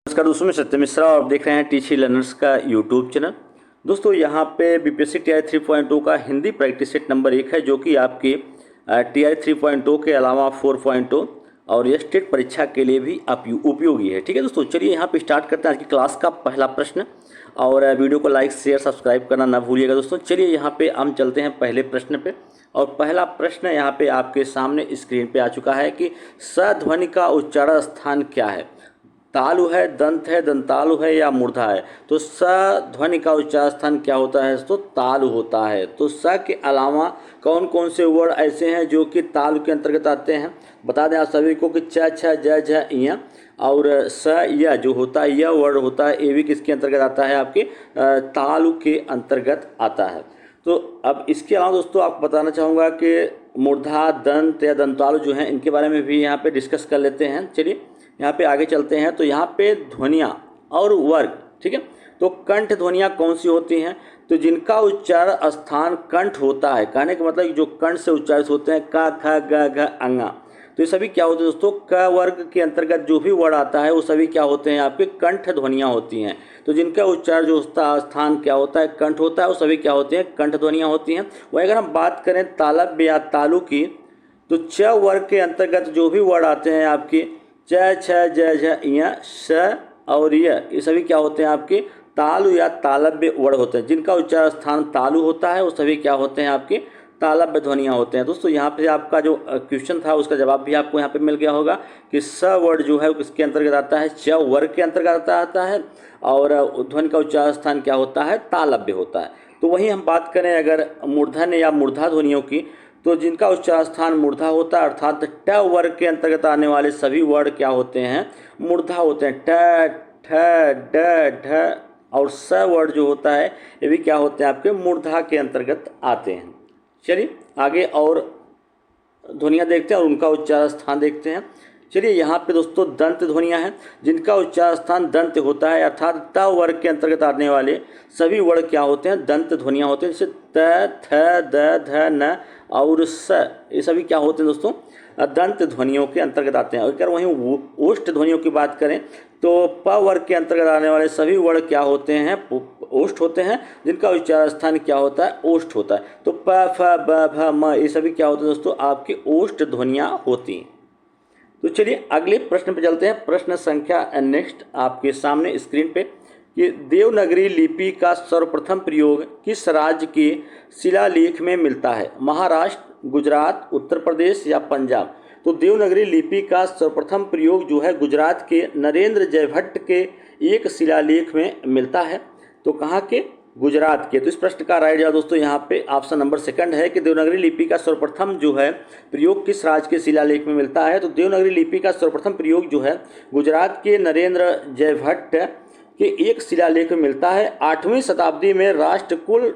नमस्कार दोस्तों, मैं सत्य मिश्रा और आप देख रहे हैं टीची लर्नर्स का यूट्यूब चैनल। दोस्तों यहाँ पे बीपीएससी टीआई 3.0 का हिंदी प्रैक्टिस सेट नंबर 1 है, जो कि आपकी टीआई 3.0 के अलावा 4.0 और ये स्टेट परीक्षा के लिए भी उपयोगी है। ठीक है दोस्तों, चलिए यहाँ पे स्टार्ट करते हैं आज की क्लास का पहला प्रश्न। और वीडियो को लाइक शेयर सब्सक्राइब करना ना भूलिएगा दोस्तों। चलिए यहाँ पे हम चलते हैं पहले प्रश्न पे। और पहला प्रश्न यहाँ पे आपके सामने स्क्रीन पे आ चुका है कि स ध्वनि का उच्चारण स्थान क्या है। तालु है, दंत है, दंतालु है या मूर्धा है। तो स ध्वनि का उच्चारण स्थान क्या होता है? तो तालु होता है। तो स के अलावा कौन कौन से वर्ड ऐसे हैं जो कि तालु के अंतर्गत आते हैं? बता दें आप सभी को कि च, छ, ज, झ, य और स य जो होता है, यह वर्ड होता है, ये भी किसके अंतर्गत आता है? आपके तालु के अंतर्गत आता है। तो अब इसके अलावा दोस्तों आपको बताना चाहूँगा कि मूर्धा, दंत या दंतालु जो हैं, इनके बारे में भी यहाँ पे डिस्कस कर लेते हैं। चलिए यहाँ पे आगे चलते हैं। तो यहाँ पे ध्वनियाँ और वर्ग, ठीक है। तो कंठ ध्वनियाँ कौन सी होती हैं? तो जिनका उच्चारण स्थान कंठ होता है, कहने का मतलब जो कंठ से उच्चारित होते हैं, क, ख, ग, घ, अंगा, तो ये सभी क्या होते हैं दोस्तों? क वर्ग के अंतर्गत जो भी वर्ड आता है वो सभी क्या होते हैं? आपके कंठ ध्वनियाँ होती हैं। तो जिनका उच्चारण जो स्थान क्या होता है? कंठ होता है, वो सभी क्या होते हैं? कंठ ध्वनियाँ होती हैं। वही अगर हम बात करें तालव्य या तालु की, तो च वर्ग के अंतर्गत जो भी वर्ड आते हैं आपके च, छ, ज, झ, य, स और ये सभी क्या होते हैं? आपके तालु या तालव्य वर्ड होते हैं। जिनका उच्चारण स्थान तालु होता है वो सभी क्या होते हैं? आपके तालव्य ध्वनियाँ होते हैं। दोस्तों यहाँ पे आपका जो क्वेश्चन था उसका जवाब भी आपको यहाँ पे मिल गया होगा कि स वर्ड जो है वो किसके अंतर्गत आता है? च वर्ग के अंतर्गत आता है। और ध्वनि का उच्चारण स्थान क्या होता है? तालव्य होता है। तो वहीं हम बात करें अगर मूर्धन्य या मूर्धा ध्वनियों की, तो जिनका उच्चारण स्थान मूर्धा होता है, अर्थात ट वर्ग के अंतर्गत आने वाले सभी वर्ड क्या होते हैं? मूर्धा होते हैं। ट, ठ, ड, ढ और स वर्ड जो होता है ये भी क्या होते हैं? आपके मूर्धा के अंतर्गत आते हैं। चलिए आगे और ध्वनियाँ देखते हैं और उनका उच्चारण स्थान देखते हैं। चलिए यहाँ पे दोस्तों दंत ध्वनियाँ हैं, जिनका उच्चारण स्थान दंत होता है, अर्थात त वर्ग के अंतर्गत आने वाले सभी वर्ड क्या होते हैं? दंत ध्वनियाँ होते हैं। जैसे त, थ, द, ध, न और स, ये सभी क्या होते हैं दोस्तों? दंत ध्वनियों के अंतर्गत आते हैं। अगर वहीं ओष्ठ ध्वनियों की बात करें तो प वर्ग के अंतर्गत आने वाले सभी वर्ड क्या होते हैं? ओष्ठ होते हैं। जिनका उच्चारण स्थान क्या होता है? ओष्ठ होता है। तो प, फ, ब, भ, म ये सभी क्या होते हैं दोस्तों? आपकी ओष्ठ ध्वनियाँ होती हैं। तो चलिए अगले प्रश्न पे चलते हैं। प्रश्न संख्या नेक्स्ट आपके सामने स्क्रीन पे कि देवनागरी लिपि का सर्वप्रथम प्रयोग किस राज्य के शिलालेख में मिलता है? महाराष्ट्र, गुजरात, उत्तर प्रदेश या पंजाब। तो देवनागरी लिपि का सर्वप्रथम प्रयोग जो है गुजरात के नरेंद्र जयभट्ट के एक शिलालेख में मिलता है। तो कहाँ के? गुजरात के। तो इस प्रश्न का राइट जवाब दोस्तों यहाँ पे ऑप्शन नंबर सेकंड है कि देवनागरी लिपि का सर्वप्रथम जो है प्रयोग किस राज्य के शिलालेख में मिलता है। तो देवनागरी लिपि का सर्वप्रथम प्रयोग जो है गुजरात के नरेंद्र जयभट्ट के एक शिलालेख में मिलता है। 8वीं शताब्दी में राष्ट्रकूल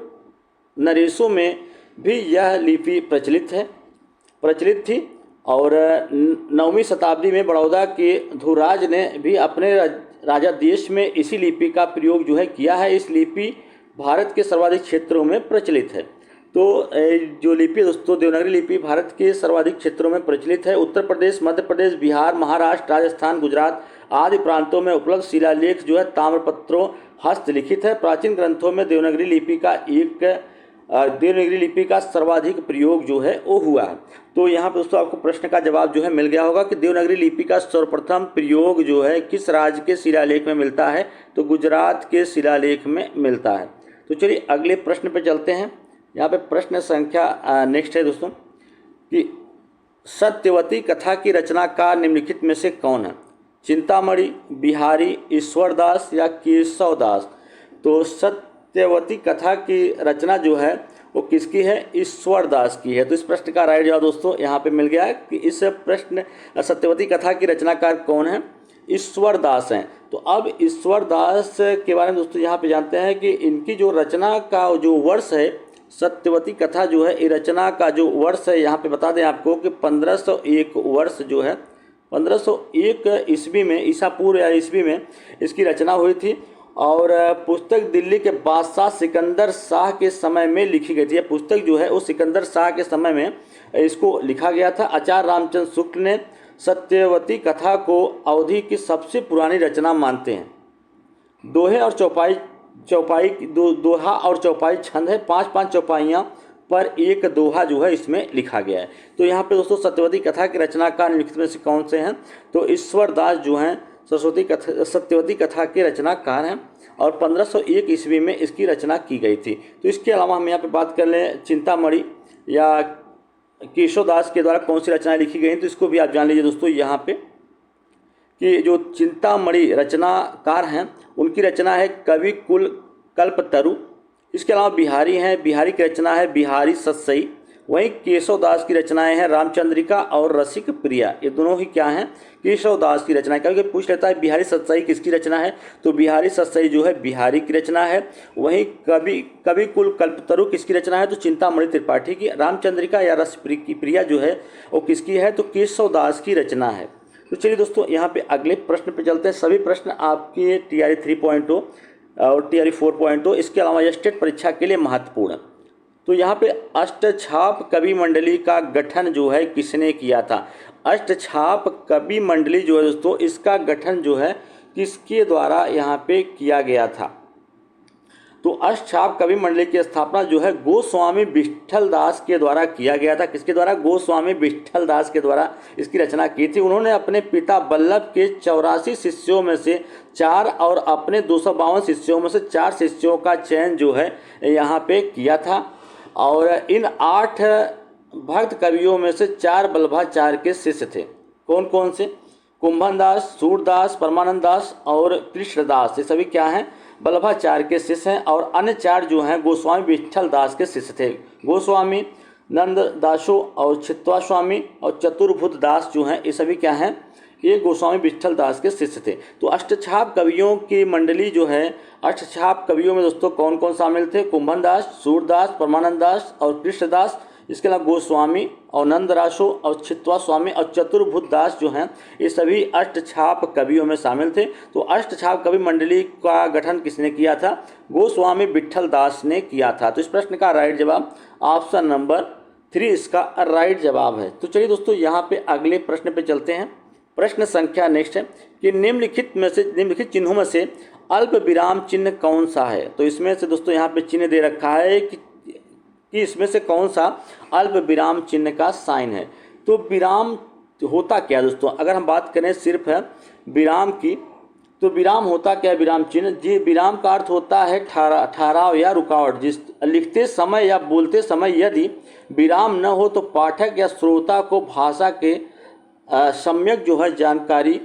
नरेशों में भी यह लिपि प्रचलित थी और 9वीं शताब्दी में बड़ौदा के धुराज ने भी अपने राजादेश में इसी लिपि का प्रयोग जो है किया है। इस लिपि भारत के सर्वाधिक क्षेत्रों में प्रचलित है। तो जो लिपि दोस्तों देवनागरी लिपि भारत के सर्वाधिक क्षेत्रों में प्रचलित है। उत्तर प्रदेश, मध्य प्रदेश, बिहार, महाराष्ट्र, राजस्थान, गुजरात आदि प्रांतों में उपलब्ध शिलालेख जो है ताम्रपत्रों हस्तलिखित है। प्राचीन ग्रंथों में देवनागरी लिपि का सर्वाधिक प्रयोग जो है वो हुआ है। तो यहाँ पर दोस्तों आपको प्रश्न का जवाब जो है मिल गया होगा कि देवनागरी लिपि का सर्वप्रथम प्रयोग जो है किस राज्य के शिलालेख में मिलता है? तो गुजरात के शिलालेख में मिलता है। तो चलिए अगले प्रश्न पे चलते हैं। यहाँ पे प्रश्न संख्या नेक्स्ट है दोस्तों कि सत्यवती कथा की रचनाकार निम्नलिखित में से कौन है? चिंतामणि, बिहारी, ईश्वरदास या केशवदास। तो सत्यवती कथा की रचना जो है वो किसकी है? ईश्वरदास की है। तो इस प्रश्न का राइट जवाब दोस्तों यहाँ पे मिल गया है कि इस प्रश्न सत्यवती कथा की रचनाकार कौन है? ईश्वरदास हैं। तो अब ईश्वरदास के बारे में दोस्तों यहाँ पे जानते हैं कि इनकी जो रचना का जो वर्ष है, सत्यवती कथा जो है ये रचना का जो वर्ष है यहाँ पे बता दें आपको कि 1501 वर्ष जो है 1501 ईस्वी में, ईसा पूर्व या ईस्वी में इसकी रचना हुई थी। और पुस्तक दिल्ली के बादशाह सिकंदर शाह के समय में लिखी गई थी। यह पुस्तक जो है वो सिकंदर शाह के समय में इसको लिखा गया था। आचार्य रामचंद्र शुक्ल ने सत्यवती कथा को अवधि की सबसे पुरानी रचना मानते हैं। दोहे और दोहा और चौपाई छंद है, 5-5 चौपाइयाँ पर एक दोहा जो है इसमें लिखा गया है। तो यहाँ पे दोस्तों सत्यवती कथा के रचनाकार निम्नलिखित में से कौन से हैं? तो ईश्वर दास जो हैं सत्यवती कथा के रचनाकार हैं और 1501 ईस्वी में इसकी रचना की गई थी। तो इसके अलावा हम यहाँ पे बात कर लें चिंतामणि या केशव दास के द्वारा कौन सी रचनाएं लिखी गई, तो इसको भी आप जान लीजिए दोस्तों यहाँ पे कि जो चिंतामणि रचनाकार हैं उनकी रचना है कवि कुल कल्पतरु। इसके अलावा बिहारी हैं, बिहारी की रचना है बिहारी सतसई। वहीं केशव दास की रचनाएं हैं रामचंद्रिका और रसिक प्रिया। ये दोनों ही क्या हैं? केशव दास की रचना। क्योंकि पूछ लेता है बिहारी सतसई किसकी रचना है, तो बिहारी सतसई जो है बिहारी की रचना है। वहीं कवि कुल कल्पतरु किसकी रचना है, तो चिंतामणि त्रिपाठी की। रामचंद्रिका या रस प्रिया जो है वो किसकी है, तो केशव दास की रचना है। तो चलिए दोस्तों यहाँ पे अगले प्रश्न पे चलते हैं। सभी प्रश्न आपके TRE 3.0 और TRE 4.0 इसके अलावा यह स्टेट परीक्षा के लिए महत्वपूर्ण है। तो यहाँ पे अष्टछाप कवि मंडली का गठन जो है किसने किया था? अष्टछाप कवि मंडली जो है दोस्तों इसका गठन जो है किसके द्वारा यहाँ पे किया गया था? तो अष्टछाप कवि मंडली की स्थापना जो है गोस्वामी विट्ठल दास के द्वारा किया गया था। किसके द्वारा? गोस्वामी विट्ठल दास के द्वारा इसकी रचना की थी। उन्होंने अपने पिता वल्लभ के 84 शिष्यों में से 4 और अपने 252 शिष्यों में से 4 शिष्यों का चयन जो है यहाँ पे किया था। और इन 8 भक्त कवियों में से 4 वल्लभाचार्य के शिष्य थे। कौन कौन से? कुंभन दास, सूरदास, परमानंद दास और कृष्णदास। ये सभी क्या हैं? वल्लभाचार्य के शिष्य हैं। और अन्य 4 जो हैं गोस्वामी विट्ठल दास के शिष्य थे। गोस्वामी नंद दासो और छित्वा स्वामी और चतुर्भुज दास जो हैं ये सभी क्या हैं? ये गोस्वामी विट्ठल दास के शिष्य थे। तो अष्टछाप कवियों की मंडली जो है, अष्टछाप कवियों में दोस्तों कौन कौन शामिल थे? कुंभन दास, सूरदास, परमानंद दास और कृष्णदास। इसके अलावा गोस्वामी और नंदरासो और छित्वा स्वामी और चतुर्भुज दास जो हैं ये सभी अष्टछाप कवियों में शामिल थे। तो अष्टछाप कवि मंडली का गठन किसने किया था? गोस्वामी विट्ठल दास ने किया था। तो इस प्रश्न का राइट जवाब ऑप्शन नंबर 3 इसका राइट जवाब है। तो चलिए दोस्तों यहाँ पे अगले प्रश्न पे चलते हैं। प्रश्न संख्या नेक्स्ट है कि निम्नलिखित चिन्हों में से अल्प विराम चिन्ह कौन सा है? तो इसमें से दोस्तों यहाँ पे चिन्ह दे रखा है कि इसमें से कौन सा अल्प विराम चिन्ह का साइन है। तो विराम होता क्या दोस्तों? अगर हम बात करें सिर्फ है विराम की, तो विराम होता क्या है? विराम चिन्ह जी, विराम का अर्थ होता है ठहराव या रुकावट। जिस लिखते समय या बोलते समय यदि विराम न हो तो पाठक या श्रोता को भाषा के सम्यक जो है जानकारी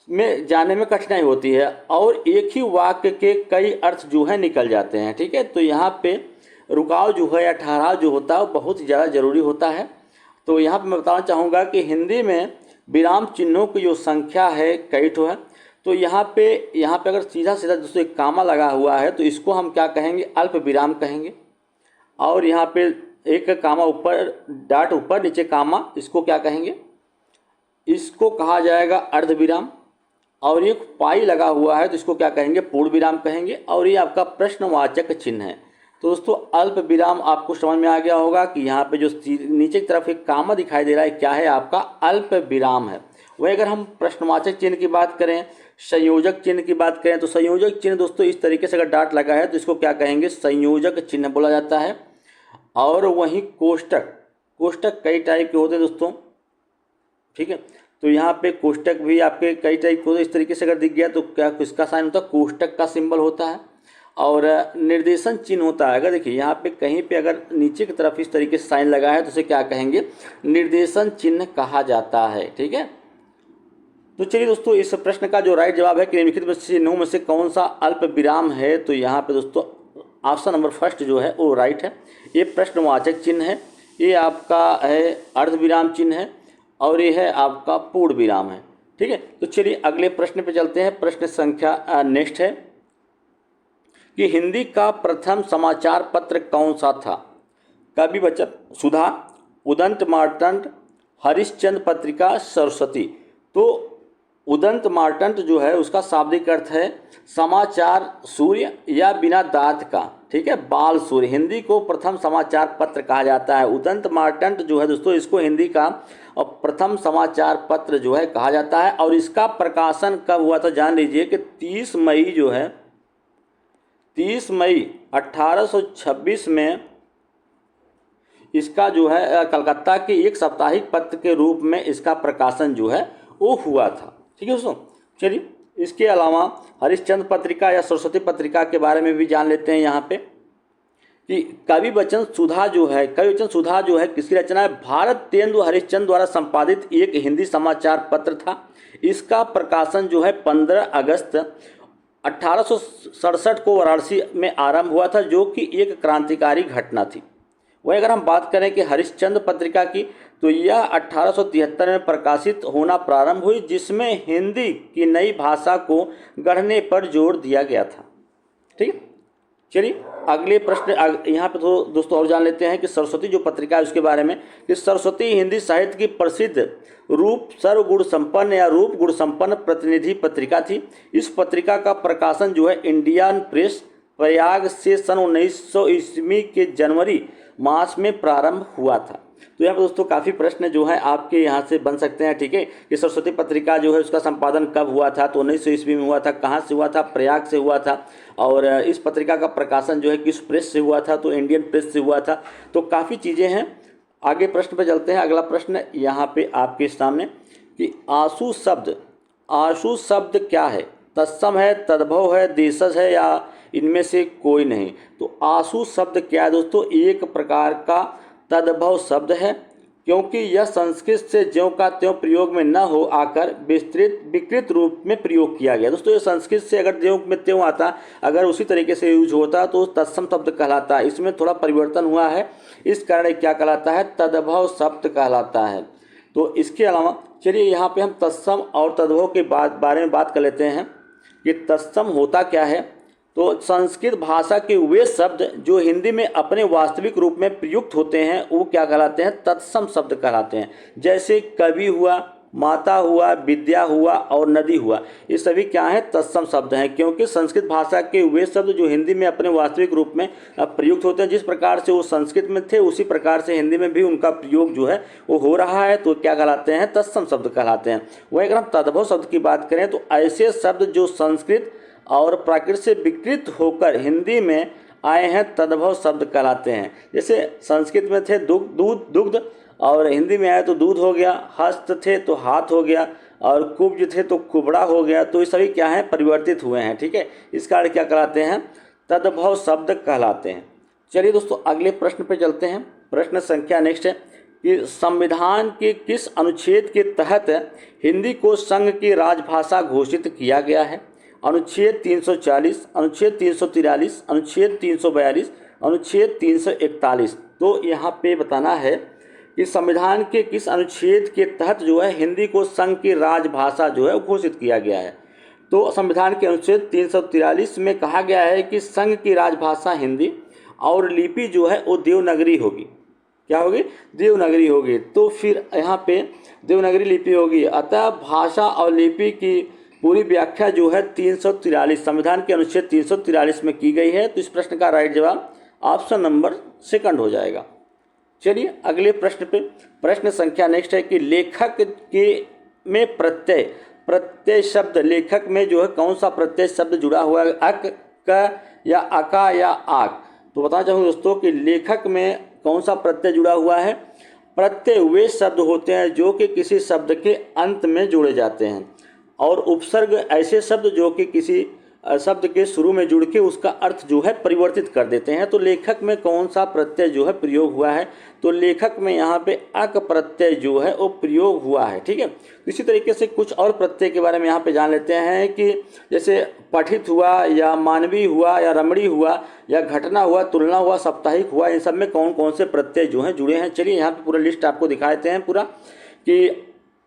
में जाने में कठिनाई होती है और एक ही वाक्य के कई अर्थ जो है निकल जाते हैं। ठीक है, तो यहाँ पे रुकाव जो है या ठहराव जो होता है वो बहुत ज़्यादा ज़रूरी होता है। तो यहाँ पे मैं बताना चाहूँगा कि हिंदी में विराम चिन्हों की जो संख्या है कई ठो है। तो यहाँ पे अगर सीधा सीधा दोस्तों एक कामा लगा हुआ है तो इसको हम क्या कहेंगे? अल्प विराम कहेंगे। और यहाँ पे एक कामा ऊपर, डॉट ऊपर, नीचे कामा, इसको क्या कहेंगे? इसको कहा जाएगा अर्ध विराम। और एक पाई लगा हुआ है तो इसको क्या कहेंगे? पूर्ण विराम कहेंगे। और ये आपका प्रश्नवाचक चिन्ह है। तो दोस्तों अल्प विराम आपको समझ में आ गया होगा कि यहाँ पे जो नीचे की तरफ एक कामा दिखाई दे रहा है क्या है? आपका अल्प विराम है। वही अगर हम प्रश्नवाचक चिन्ह की बात करें, संयोजक चिन्ह की बात करें, तो संयोजक चिन्ह दोस्तों इस तरीके से अगर डाट लगा है तो इसको क्या कहेंगे? संयोजक चिन्ह बोला जाता है। और वहीं कोष्टक कई टाइप के होते हैं दोस्तों। ठीक है, तो यहाँ पे कोष्टक भी आपके कई टाइप के होते हैं। इस तरीके से अगर दिख गया तो क्या किसका साइन होता है? कोष्टक का सिंबल होता है। और निर्देशन चिन्ह होता है। अगर देखिए यहाँ पे कहीं पे अगर नीचे की तरफ इस तरीके से साइन लगा है तो उसे क्या कहेंगे? निर्देशन चिन्ह कहा जाता है। ठीक है, तो चलिए दोस्तों इस प्रश्न का जो राइट जवाब है कि निम्नलिखित चिन्हों में से कौन सा अल्प विराम है? तो यहाँ पे दोस्तों ऑप्शन नंबर फर्स्ट जो है वो राइट है। ये प्रश्नवाचक चिन्ह है, ये आपका है अर्ध विराम चिन्ह है और ये है आपका पूर्ण विराम है। ठीक है, तो चलिए अगले प्रश्न पे चलते हैं। प्रश्न संख्या नेक्स्ट है कि हिंदी का प्रथम समाचार पत्र कौन सा था? कवि वचन, सुधा, उदंत मार्तंड, हरिश्चंद्र पत्रिका, सरस्वती। तो उदंत मार्तंड जो है उसका शाब्दिक अर्थ है समाचार सूर्य या बिना दांत का, ठीक है, बाल सूर्य। हिंदी को प्रथम समाचार पत्र कहा जाता है। उदंत मार्तंड जो है दोस्तों, इसको हिंदी का और प्रथम समाचार पत्र जो है कहा जाता है। और इसका प्रकाशन कब हुआ था जान लीजिए कि 30 मई जो है, 30 मई 1826 में इसका जो है कलकत्ता के एक साप्ताहिक पत्र के रूप में इसका प्रकाशन जो है वो हुआ था। ठीक है दोस्तों, चलिए इसके अलावा हरिश्चंद्र पत्रिका या सरस्वती पत्रिका के बारे में भी जान लेते हैं यहाँ पे कि कवि वचन सुधा जो है, कवि वचन सुधा जो है किसकी रचना है? भारत तेंदु हरिश्चंद्र द्वारा संपादित एक हिंदी समाचार पत्र था। इसका प्रकाशन जो है 15 अगस्त 1867 को वाराणसी में आरंभ हुआ था, जो कि एक क्रांतिकारी घटना थी। वहीं अगर हम बात करें कि हरिश्चंद्र पत्रिका की, तो यह 1873 में प्रकाशित होना प्रारंभ हुई, जिसमें हिंदी की नई भाषा को गढ़ने पर जोर दिया गया था। ठीक है, चलिए अगले प्रश्न यहाँ पे तो दोस्तों और जान लेते हैं कि सरस्वती जो पत्रिका है उसके बारे में, कि सरस्वती हिंदी साहित्य की प्रसिद्ध रूप सर्वगुण संपन्न या रूप गुण संपन्न प्रतिनिधि पत्रिका थी। इस पत्रिका का प्रकाशन जो है इंडियन प्रेस प्रयाग से सन 1900 ईस्वी के जनवरी मास में प्रारंभ हुआ था। तो यहाँ पर दोस्तों काफ़ी प्रश्न जो है आपके यहाँ से बन सकते हैं। ठीक है, कि सरस्वती पत्रिका जो है उसका संपादन कब हुआ था? तो 1900 ईस्वी में हुआ था। कहाँ से हुआ था? प्रयाग से हुआ था। और इस पत्रिका का प्रकाशन जो है किस प्रेस से हुआ था? तो इंडियन प्रेस से हुआ था। तो काफ़ी चीज़ें हैं। आगे प्रश्न पे चलते हैं। अगला प्रश्न यहाँ पे आपके सामने कि आशु शब्द क्या है? तत्सम है, तद्भव है, देशज है या इनमें से कोई नहीं? तो आशु शब्द क्या है दोस्तों? एक प्रकार का तद्भव शब्द है, क्योंकि यह संस्कृत से ज्यों का त्यों प्रयोग में न हो आकर विकृत रूप में प्रयोग किया गया। दोस्तों ये संस्कृत से अगर ज्यों में त्यों आता, अगर उसी तरीके से यूज होता तो तत्सम शब्द कहलाता है। इसमें थोड़ा परिवर्तन हुआ है, इस कारण क्या कहलाता है? तद्भव शब्द कहलाता है। तो इसके अलावा चलिए यहाँ पे हम तत्सम और तद्भव के बारे में बात कर लेते हैं कि तत्सम होता क्या है। तो संस्कृत भाषा के वे शब्द जो हिंदी में अपने वास्तविक रूप में प्रयुक्त होते हैं वो क्या कहलाते हैं? तत्सम शब्द कहलाते हैं। जैसे कवि हुआ, माता हुआ, विद्या हुआ और नदी हुआ, ये सभी क्या हैं? तत्सम शब्द हैं, क्योंकि संस्कृत भाषा के वे शब्द जो हिंदी में अपने वास्तविक रूप में प्रयुक्त होते हैं, जिस प्रकार से वो संस्कृत में थे उसी प्रकार से हिंदी में भी उनका प्रयोग जो है वो हो रहा है, तो क्या कहलाते हैं? तत्सम शब्द कहलाते हैं। वहीं अगर हम तद्भव शब्द की बात करें तो ऐसे शब्द जो संस्कृत और प्राकृत से विकृत होकर हिंदी में आए हैं तद्भव शब्द कहलाते हैं। जैसे संस्कृत में थे दुग्ध और हिंदी में आए तो दूध हो गया, हस्त थे तो हाथ हो गया और कुब्ज थे तो कुबड़ा हो गया। तो ये सभी क्या हैं? परिवर्तित हुए हैं। ठीक है, इस कारण क्या कहलाते हैं? तद्भव शब्द कहलाते हैं। चलिए दोस्तों अगले प्रश्न पे चलते हैं। प्रश्न संख्या नेक्स्ट है कि संविधान के किस अनुच्छेद के तहत हिंदी को संघ की राजभाषा घोषित किया गया है? अनुच्छेद 340, अनुच्छेद 343, अनुच्छेद 342, अनुच्छेद 341। तो यहाँ पे बताना है कि संविधान के किस अनुच्छेद के तहत जो है हिंदी को संघ की राजभाषा जो है घोषित किया गया है। तो संविधान के अनुच्छेद 343 में कहा गया है कि संघ की राजभाषा हिंदी और लिपि जो है वो देवनागरी होगी। क्या होगी? देवनागरी होगी। तो फिर यहाँ पे देवनागरी लिपि होगी। अतः भाषा और लिपि की पूरी व्याख्या जो है 343 संविधान के अनुच्छेद 343 में की गई है। तो इस प्रश्न का राइट जवाब ऑप्शन नंबर सेकंड हो जाएगा। चलिए अगले प्रश्न पे। प्रश्न संख्या नेक्स्ट है कि लेखक के में प्रत्यय शब्द, लेखक में जो है कौन सा प्रत्यय शब्द जुड़ा हुआ है? अक, क या अका या आक? तो बताना चाहूँगा दोस्तों कि लेखक में कौन सा प्रत्यय जुड़ा हुआ है? प्रत्यय वे शब्द होते हैं जो कि किसी शब्द के अंत में जोड़े जाते हैं, और उपसर्ग ऐसे शब्द जो कि किसी शब्द के शुरू में जुड़ के उसका अर्थ जो है परिवर्तित कर देते हैं। तो लेखक में कौन सा प्रत्यय जो है प्रयोग हुआ है? तो लेखक में यहाँ पे अक प्रत्यय जो है वो प्रयोग हुआ है। ठीक है, इसी तरीके से कुछ और प्रत्यय के बारे में यहाँ पे जान लेते हैं कि जैसे पठित हुआ या मानवीय हुआ या रमणी हुआ या घटना हुआ, तुलना हुआ, साप्ताहिक हुआ, इन सब में कौन कौन से प्रत्यय जो हैं जुड़े हैं। चलिए यहाँ पे पूरा लिस्ट आपको दिखा देते हैं पूरा कि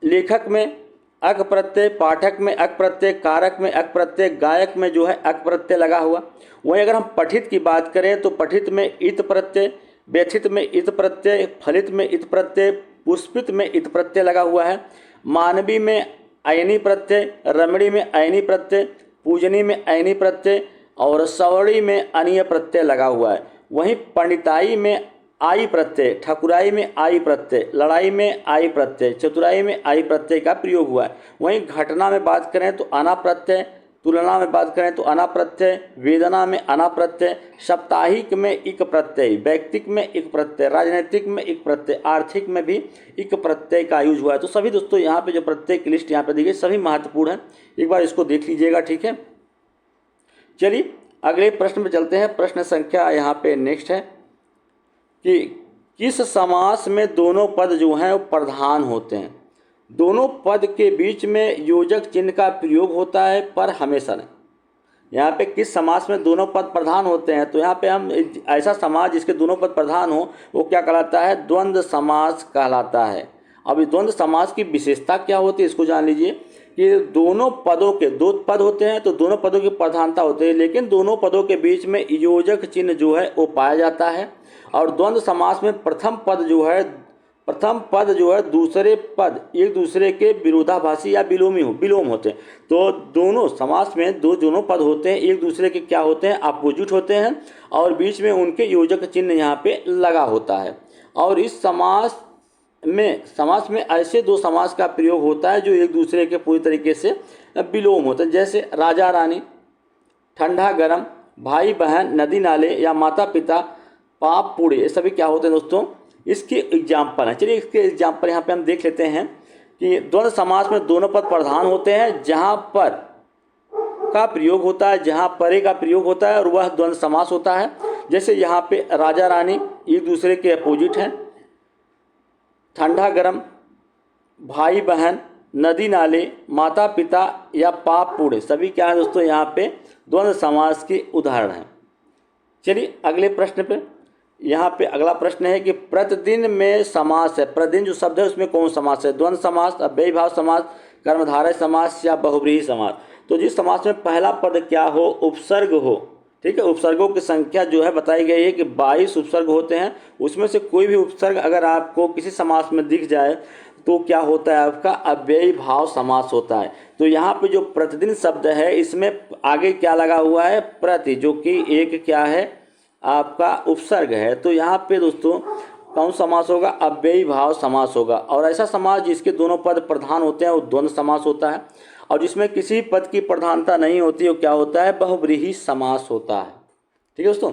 लेखक में अक प्रत्यय, पाठक में अक प्रत्यय, कारक में अक प्रत्यय, गायक में जो है अक प्रत्यय लगा हुआ। वहीं अगर हम पठित की बात करें तो पठित में इत प्रत्यय, व्यथित में इत प्रत्यय, फलित में इत प्रत्यय, पुष्पित में इत प्रत्यय लगा हुआ है। मानवी में अयनी प्रत्यय, रमणी में अयनी प्रत्यय, पूजनी में अयनी प्रत्यय और सवर्णी में अनीय प्रत्यय लगा हुआ है। वहीं पंडिताई में आई प्रत्यय, ठकुराई में आई प्रत्यय, लड़ाई में आई प्रत्यय, चतुराई में आई प्रत्यय का प्रयोग हुआ है। वहीं घटना में बात करें तो अना प्रत्यय, तुलना में बात करें तो अना प्रत्यय, वेदना में अना प्रत्यय, साप्ताहिक में इक प्रत्यय, व्यक्तिक में इक प्रत्यय, राजनीतिक में इक प्रत्यय, आर्थिक में भी इक प्रत्यय का यूज हुआ है। तो सभी दोस्तों यहाँ पे जो प्रत्यय की लिस्ट यहाँ पे दी गई सभी महत्वपूर्ण है, एक बार इसको देख लीजिएगा, ठीक है। चलिए अगले प्रश्न में चलते हैं। प्रश्न संख्या यहाँ पे नेक्स्ट है कि किस समास में दोनों पद जो हैं वो प्रधान होते हैं। दोनों पद के बीच में योजक चिन्ह का प्रयोग होता है पर हमेशा नहीं। यहाँ पे किस समास में दोनों पद प्रधान होते हैं, तो यहाँ पे हम ऐसा समास जिसके दोनों पद प्रधान हो वो क्या कहलाता है, द्वंद्व समास कहलाता है। अब इस द्वंद्व समास की विशेषता क्या होती है इसको जान लीजिए कि दोनों पदों के दो पद होते हैं तो दोनों पदों की प्रधानता होती है, लेकिन दोनों पदों के बीच में योजक चिन्ह जो है वो पाया जाता है। और द्वंद्व समास में प्रथम पद जो है दूसरे पद एक दूसरे के विरोधाभासी या विलोम होते हैं। तो दोनों समास में दोनों पद होते हैं एक दूसरे के क्या होते हैं, अपोजिट होते हैं और बीच में उनके योजक चिन्ह यहाँ पे लगा होता है। और इस समास में ऐसे दो समास का प्रयोग होता है जो एक दूसरे के पूरी तरीके से विलोम होते हैं, जैसे राजा रानी, ठंडा गर्म, भाई बहन, नदी नाले या माता पिता, पाप पुण्य, ये सभी क्या होते हैं दोस्तों, इसके एग्जाम्पल हैं। चलिए इसके एग्जाम्पल यहाँ पे हम देख लेते हैं कि द्वंद्व समास में दोनों पद प्रधान होते हैं, जहाँ पर का प्रयोग होता है, जहाँ परे का प्रयोग होता है और वह द्वंद्व समास होता है। जैसे यहाँ पे राजा रानी एक दूसरे के अपोजिट हैं, ठंडा गर्म, भाई बहन, नदी नाले, माता पिता या पाप पुण्य, सभी क्या है दोस्तों यहाँ पे द्वंद्व समास के उदाहरण हैं। चलिए अगले प्रश्न पे, यहाँ पे अगला प्रश्न है कि प्रतिदिन में समास है, प्रतिदिन जो शब्द है उसमें कौन समास है, द्वंद्व समास, अव्ययी भाव समास, कर्मधारय समास या बहुव्रीहि समास। तो जिस समास में पहला पद क्या हो, उपसर्ग हो, ठीक है, उपसर्गों की संख्या जो है बताई गई है कि 22 उपसर्ग होते हैं, उसमें से कोई भी उपसर्ग अगर आपको किसी समास में दिख जाए तो क्या होता है, आपका अव्ययी भाव समास होता है। तो यहाँ पे जो प्रतिदिन शब्द है इसमें आगे क्या लगा हुआ है, प्रति, जो कि एक क्या है आपका उपसर्ग है। तो यहाँ पे दोस्तों कौन समास होगा, अव्ययी भाव समास होगा। और ऐसा समास जिसके दोनों पद प्रधान होते हैं वो द्वंद्व समास होता है, और जिसमें किसी पद की प्रधानता नहीं होती वो क्या होता है, बहुव्रीहि समास होता है। ठीक है दोस्तों।